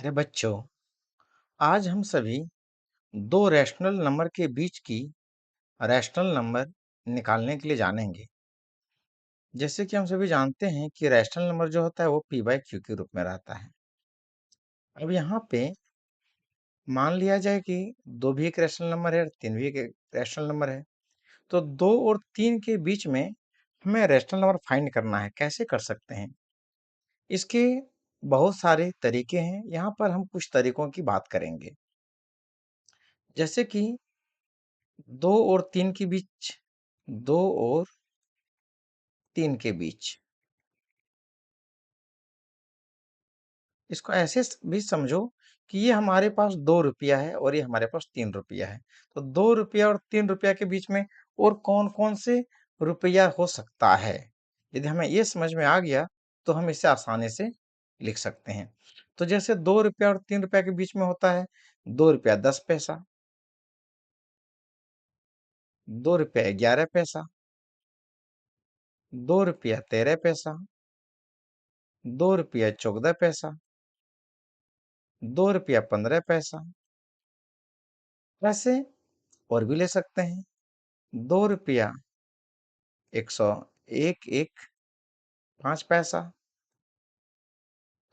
प्यारे बच्चों, आज हम सभी दो रैशनल नंबर के बीच की रैशनल नंबर निकालने के लिए जानेंगे। जैसे कि हम सभी जानते हैं कि रैशनल नंबर जो होता है वो p बाई क्यू के रूप में रहता है। अब यहाँ पे मान लिया जाए कि दो भी एक रैशनल नंबर है और तीन भी एक रैशनल नंबर है, तो दो और तीन के बीच में हमें रैशनल नंबर फाइंड करना है। कैसे कर सकते हैं? इसके बहुत सारे तरीके हैं। यहाँ पर हम कुछ तरीकों की बात करेंगे, जैसे कि दो और तीन के बीच, दो और तीन के बीच। इसको ऐसे भी समझो कि ये हमारे पास 2 रुपया है और ये हमारे पास 3 रुपया है। तो 2 रुपया और 3 रुपया के बीच में और कौन-कौन से रुपया हो सकता है? यदि हमें ये समझ में आ गया तो हम इसे आसानी से लिख सकते हैं। तो जैसे 2 रुपया और 3 रुपया के बीच में होता है 2 रुपया 10 पैसा, 2 रुपया 11 पैसा, 2 रुपया 13 पैसा, 2 रुपया 14 पैसा, 2 रुपया 15 पैसा। ऐसे और भी ले सकते हैं। 2 रुपया 101.5 पैसा।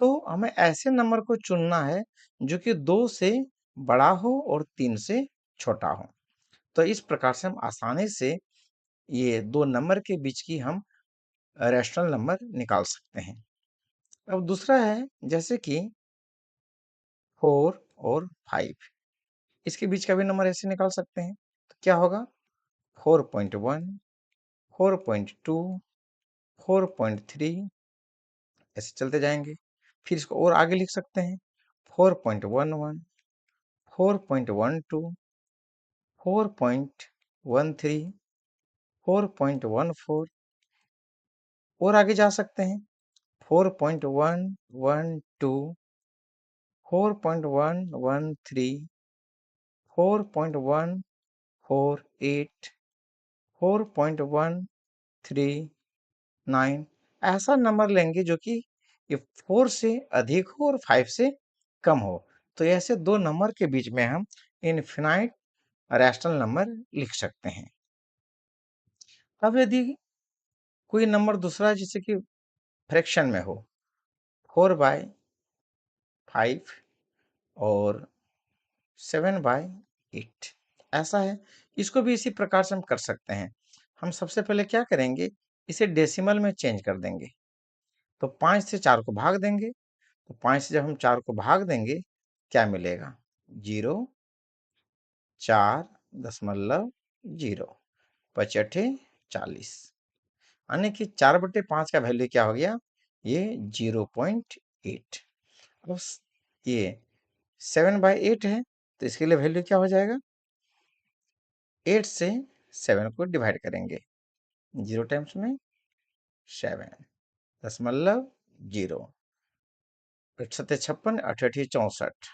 तो हमें ऐसे नंबर को चुनना है जो कि 2 से बड़ा हो और 3 से छोटा हो। तो इस प्रकार से हम आसानी से ये दो नंबर के बीच की हम रैशनल नंबर निकाल सकते हैं। अब दूसरा है, जैसे कि 4 और 5, इसके बीच का भी नंबर ऐसे निकाल सकते हैं। तो क्या होगा? 4.1, 4.2, 4.3, ऐसे चलते जाएंगे। फिर इसको और आगे लिख सकते हैं। 4.11, 4.12, 4.13, 4.14, और आगे जा सकते हैं। 4.112, 4.113, 4.148, 4.139। ऐसा नंबर लेंगे जो कि ये 4 से अधिक हो और 5 से कम हो। तो ऐसे दो नंबर के बीच में हम इनफिनाइट रैशनल नंबर लिख सकते हैं। अब यदि कोई नंबर दूसरा जैसे कि फ्रैक्शन में हो, 4/5 और 7/8, ऐसा है, इसको भी इसी प्रकार से हम कर सकते हैं। हम सबसे पहले क्या करेंगे, इसे डेसिमल में चेंज कर देंगे। तो 5 से 4 को भाग देंगे। तो 5 से जब हम 4 को भाग देंगे, क्या मिलेगा? 0.4.0, 5×8 = 40। यानी कि 4/5 का वैल्यू क्या हो गया? ये 0.8। अब ये 7/8 है, तो इसके लिए वैल्यू क्या हो जाएगा? 8 से 7 को डिवाइड करेंगे। 0 टाइम्स में 7, 0.0। 8 सत्ते 56, 8 8 64,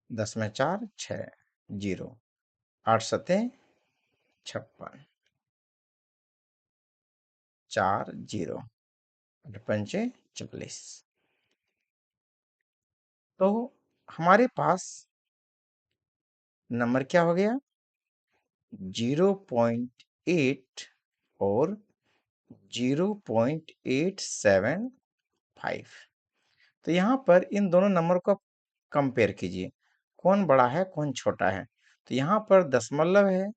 10 में 4 6, 0, 8 सत्ते 56, 4 0, 8 पंचे 40। तो हमारे पास नंबर क्या हो गया? 0.8 और 0.875। तो यहाँ पर इन दोनों नंबर को कंपेयर कीजिए, कौन बड़ा है कौन छोटा है। तो यहाँ पर दशमलव है,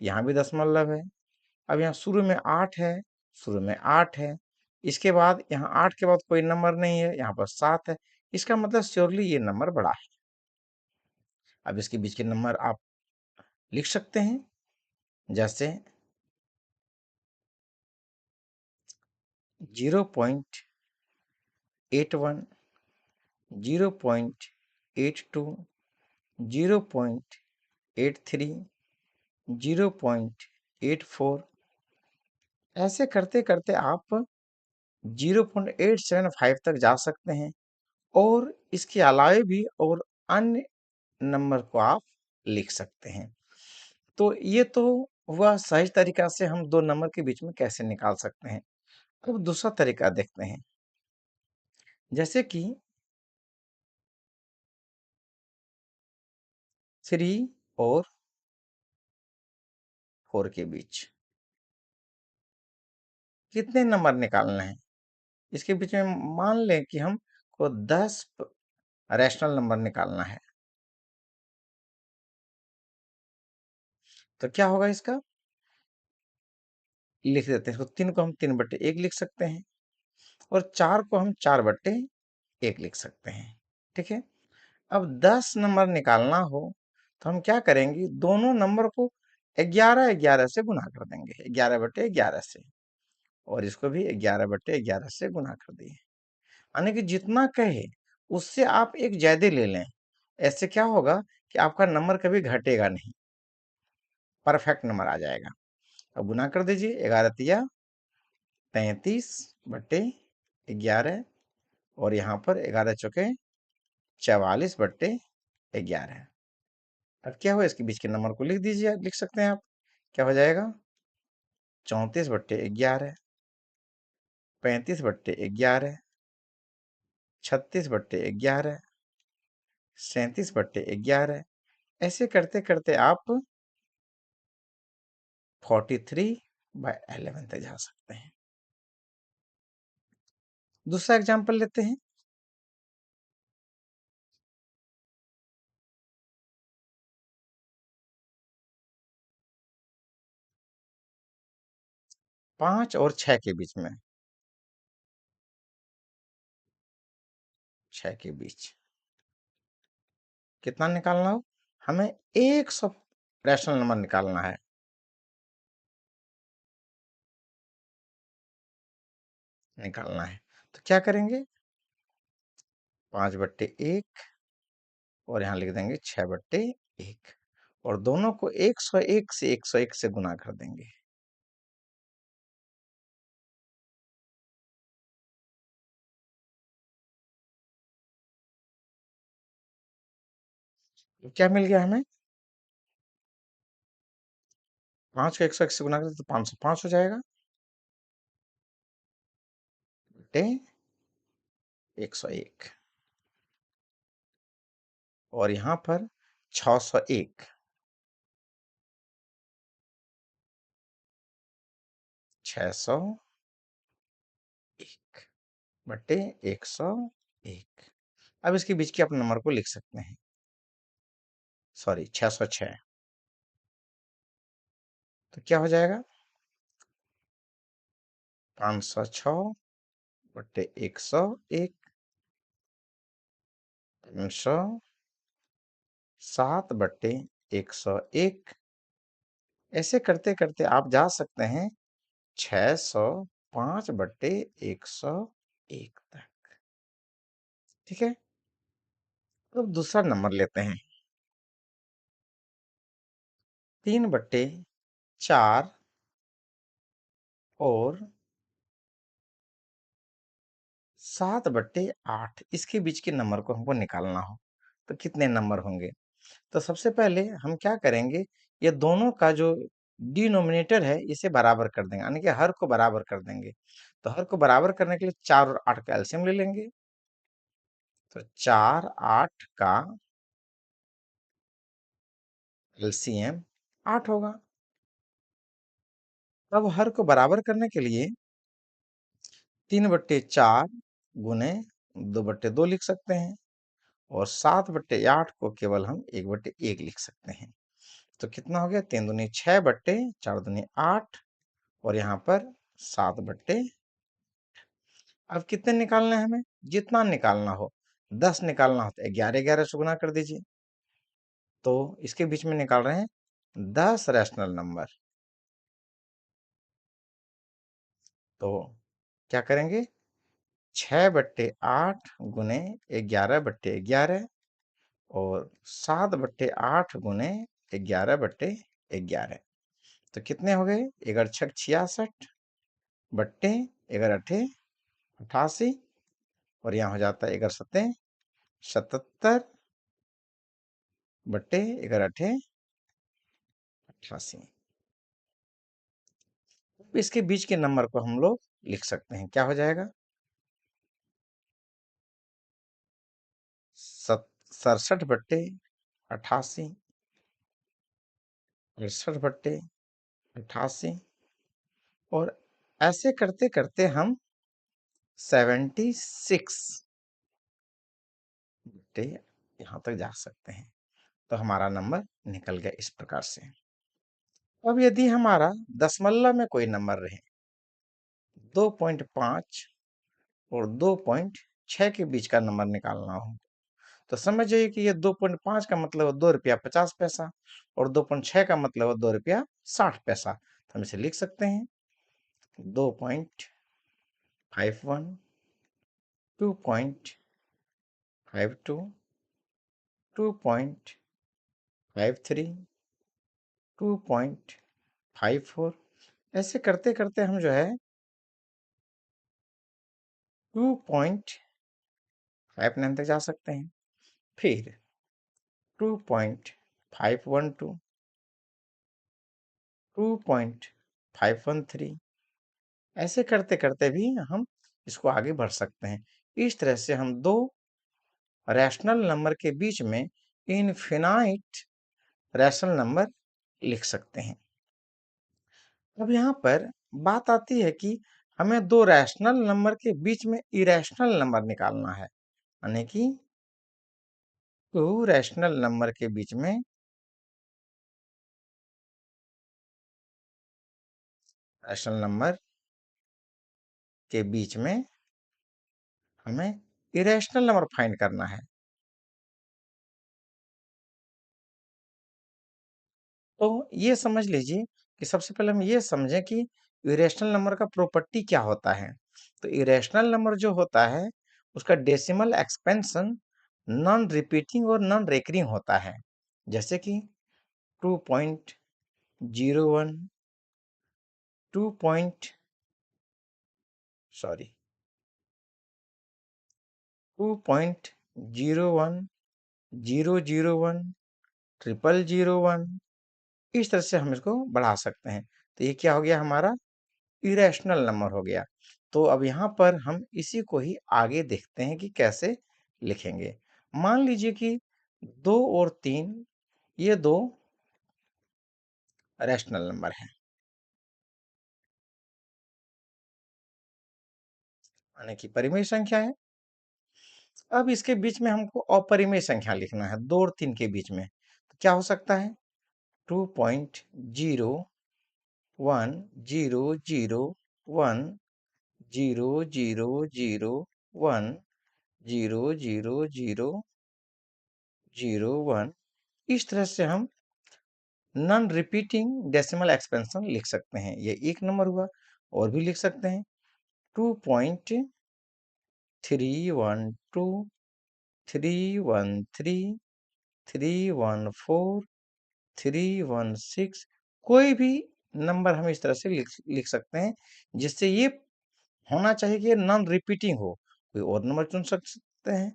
यहाँ भी दशमलव है। अब यहाँ शुरू में 8 है, शुरू में 8 है। इसके बाद यहाँ 8 के बाद कोई नंबर नहीं है, यहाँ पर 7 है। इसका मतलब श्योरली ये नंबर बड़ा है। अब इसके बीच के नंबर आप लिख सकते हैं, जैसे 0.81, 0.82, 0.83, 0.84। ऐसे करते करते आप 0.875 तक जा सकते हैं, और इसके अलावे भी और अन्य नंबर को आप लिख सकते हैं। तो ये तो हुआ सहज तरीका से हम दो नंबर के बीच में कैसे निकाल सकते हैं। अब दूसरा तरीका देखते हैं। जैसे कि 3 और 4 के बीच कितने नंबर निकालने हैं? इसके बीच में मान लें कि हमको 10 रैशनल नंबर निकालना है, तो क्या होगा इसका? लिख देते हैं इसको। 3 को हम 3/1 लिख सकते हैं और 4 को हम 4/1 लिख सकते हैं। ठीक है। अब 10 नंबर निकालना हो तो हम क्या करेंगे, दोनों नंबर को 11-11 से गुना कर देंगे, 11/11 से, और इसको भी 11/11 से गुना कर दिए। यानी कि जितना कहे उससे आप एक ज्यादा ले लें। ऐसे क्या होगा कि आपका नंबर कभी घटेगा नहीं, परफेक्ट नंबर आ जाएगा। अब गुना कर दीजिए, 11×3 = 33/11, और यहाँ पर 11×4 = 44/11। अब क्या हुआ, इसके बीच के नंबर को लिख दीजिए, लिख सकते हैं आप। क्या हो जाएगा? 34/11, 35/11, 36/11, 37/11। ऐसे करते करते आप 43/11 तक जा सकते हैं। दूसरा एग्जाम्पल लेते हैं। 5 और 6 के बीच में, 6 के बीच कितना निकालना हो? हमें 100 रैशनल नंबर निकालना है। तो क्या करेंगे, 5/1 और यहाँ लिख देंगे 6/1, और दोनों को 101 से 101 से गुना कर देंगे। तो क्या मिल गया हमें? 5 को 101 से गुना करें तो 505 हो जाएगा, बटे 101, और यहाँ पर 601, 601 बटे 101। अब इसके बीच के अपने नंबर को लिख सकते हैं, सॉरी 606। तो क्या हो जाएगा, 506/101, 507/101। ऐसे करते करते आप जा सकते हैं 605/101 तक। ठीक है। अब दूसरा नंबर लेते हैं, 3/4 और 7/8, इसके बीच के नंबर को हमको निकालना हो तो कितने नंबर होंगे? तो सबसे पहले हम क्या करेंगे, ये दोनों का जो डिनोमिनेटर है इसे बराबर कर देंगे, यानी कि हर को बराबर कर देंगे। तो हर को बराबर करने के लिए 4 और 8 का एलसीएम ले लेंगे। तो 4, 8 का एलसीएम 8 होगा। अब हर को बराबर करने के लिए 3/4 गुने 2/2 लिख सकते हैं, और 7/8 को केवल हम 1/1 लिख सकते हैं। तो कितना हो गया, 3 दूनी 6/4 दूनी 8, और यहाँ पर 7/। अब कितने निकालने हैं हमें? जितना निकालना हो। 10 निकालना हो तो 11-11 से गुना कर दीजिए। तो इसके बीच में निकाल रहे हैं 10 रैशनल नंबर। तो क्या करेंगे, 6/8 गुने 11/11, और 7/8 गुने 11/11। तो कितने हो गए, 11×6 = 66, बट्टे 11×8 = 88, और यहाँ हो जाता है 11×7 = 77, बट्टे 11×8 = 88। इसके बीच के नंबर को हम लोग लिख सकते हैं। क्या हो जाएगा, 67/88, 68/88, और ऐसे करते करते हम 76 बट्टे यहाँ तक जा सकते हैं। तो हमारा नंबर निकल गया इस प्रकार से। अब यदि हमारा दशमलव में कोई नंबर रहे, 2.5 और 2.6 के बीच का नंबर निकालना हो, तो समझ जाइए कि ये 2.5 का मतलब है 2 रुपया 50 पैसा और 2.6 का मतलब है 2 रुपया 60 पैसा। तो हम इसे लिख सकते हैं 2.51, 2.52, 2.53, 2.54, ऐसे करते करते हम जो है 2.59 तक जा सकते हैं। फिर 2.512, 2.513, ऐसे करते करते भी हम इसको आगे बढ़ सकते हैं। इस तरह से हम दो रैशनल नंबर के बीच में इनफिनाइट रैशनल नंबर लिख सकते हैं। अब यहाँ पर बात आती है कि हमें दो रैशनल नंबर के बीच में इरेशनल नंबर निकालना है, यानी कि टू रैशनल नंबर के बीच में रैशनल नंबर के बीच में हमें इरेशनल नंबर फाइंड करना है। तो ये समझ लीजिए कि सबसे पहले हम ये समझें कि इरेशनल नंबर का प्रॉपर्टी क्या होता है। तो इरेशनल नंबर जो होता है उसका डेसिमल एक्सपेंशन नॉन रिपीटिंग और नॉन रेकरिंग होता है। जैसे कि 2.01, 2 पॉइंट सॉरी 2.01, 001, 0001, इस तरह से हम इसको बढ़ा सकते हैं। तो ये क्या हो गया, हमारा इरेशनल नंबर हो गया। तो अब यहाँ पर हम इसी को ही आगे देखते हैं कि कैसे लिखेंगे। मान लीजिए कि 2 और 3 ये दो रैशनल नंबर हैं, यानी कि परिमेय संख्या है। अब इसके बीच में हमको अपरिमेय संख्या लिखना है 2 और 3 के बीच में। तो क्या हो सकता है, 2.010001, 0001, 00001, इस तरह से हम नॉन रिपीटिंग डेसिमल एक्सपेंशन लिख सकते हैं। ये एक नंबर हुआ। और भी लिख सकते हैं 2.312, 313, 314, 316, कोई भी नंबर हम इस तरह से लिख सकते हैं जिससे ये होना चाहिए कि नॉन रिपीटिंग हो। कोई और नंबर चुन सकते हैं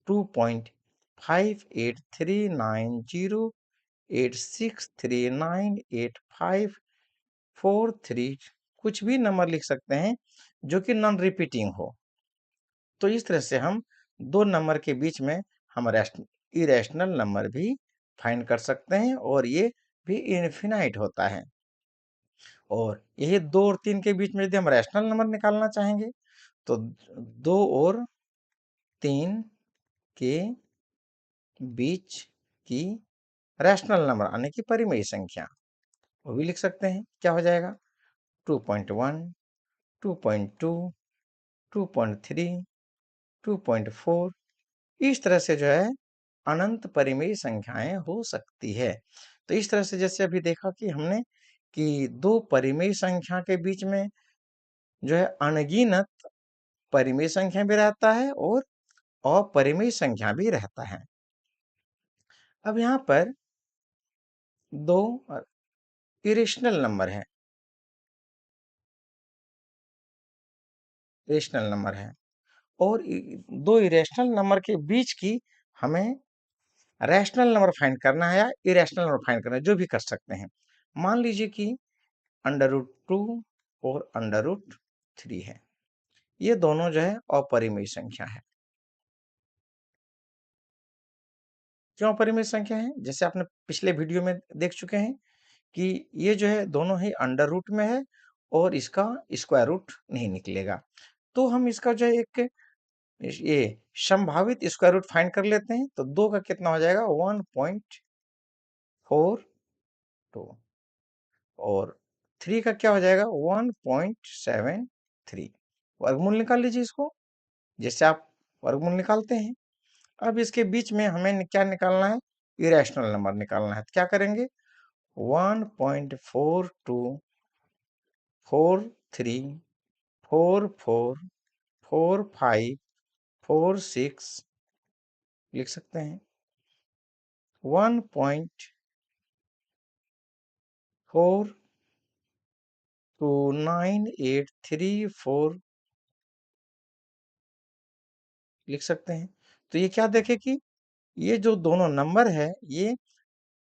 2.583908639854, कुछ भी नंबर लिख सकते हैं जो कि नॉन रिपीटिंग हो। तो इस तरह से हम दो नंबर के बीच में हम इरेशनल नंबर भी फाइंड कर सकते हैं और ये भी इनफिनाइट होता है। और यही 2 और 3 के बीच में यदि हम रैशनल नंबर निकालना चाहेंगे तो 2 और 3 के बीच की रैशनल नंबर यानी कि परिमेय संख्या वो भी लिख सकते हैं। क्या हो जाएगा, 2.1, 2.2, 2.3, 2.4, इस तरह से जो है अनंत परिमेय संख्याएं हो सकती है। तो इस तरह से जैसे अभी देखा कि हमने कि दो परिमेय संख्या के बीच में जो है अनगिनत परिमेय संख्या भी रहता है और अपरिमेय संख्या भी रहता है। अब यहाँ पर दो इरेशनल नंबर है, रेशनल नंबर है, और दो इरेशनल नंबर के बीच की हमें रैशनल नंबर फाइंड करना है या इरेशनल नंबर फाइंड करना है, जो भी कर सकते हैं। मान लीजिए कि √2 और √3 है, ये दोनों जो है अपरिमेय संख्या है। क्यों अपरिमेय संख्या है? जैसे आपने पिछले वीडियो में देख चुके हैं कि ये जो है दोनों ही अंडर रूट में है और इसका स्क्वायर रूट नहीं निकलेगा। तो हम इसका जो है एक ये संभावित स्क्वायर रूट फाइंड कर लेते हैं। तो 2 का कितना हो जाएगा? 1.42 और 3 का क्या हो जाएगा? 1.73। वर्गमूल निकाल लीजिए इसको, जैसे आप वर्गमूल निकालते हैं। अब इसके बीच में हमें क्या निकालना है? इरेशनल नंबर निकालना है। तो क्या करेंगे? 1.4243444546 लिख सकते हैं। 1.29834 लिख सकते हैं। तो ये क्या देखें कि ये जो दोनों नंबर है ये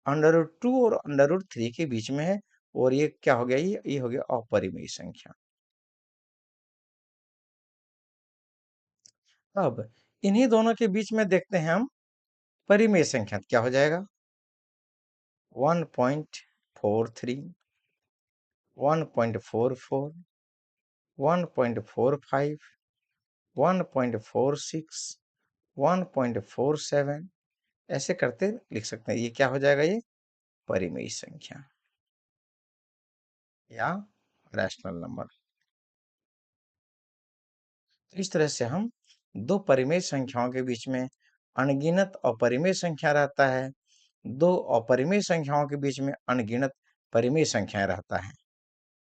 √2 और √3 के बीच में है और ये क्या हो गया? ये हो गया अपरिमेय संख्या। अब इन्हीं दोनों के बीच में देखते हैं हम परिमेय संख्या। क्या हो जाएगा? 1.43, 1.44, 1.45, 1.46, 1.47 ऐसे करते लिख सकते हैं। ये क्या हो जाएगा? ये परिमेय संख्या या रैशनल नंबर। तो इस तरह से हम दो परिमेय संख्याओं के बीच में अनगिनत अपरिमेय संख्या रहता है, दो अपरिमेय संख्याओं के बीच में अनगिनत परिमेय संख्याएं रहता है।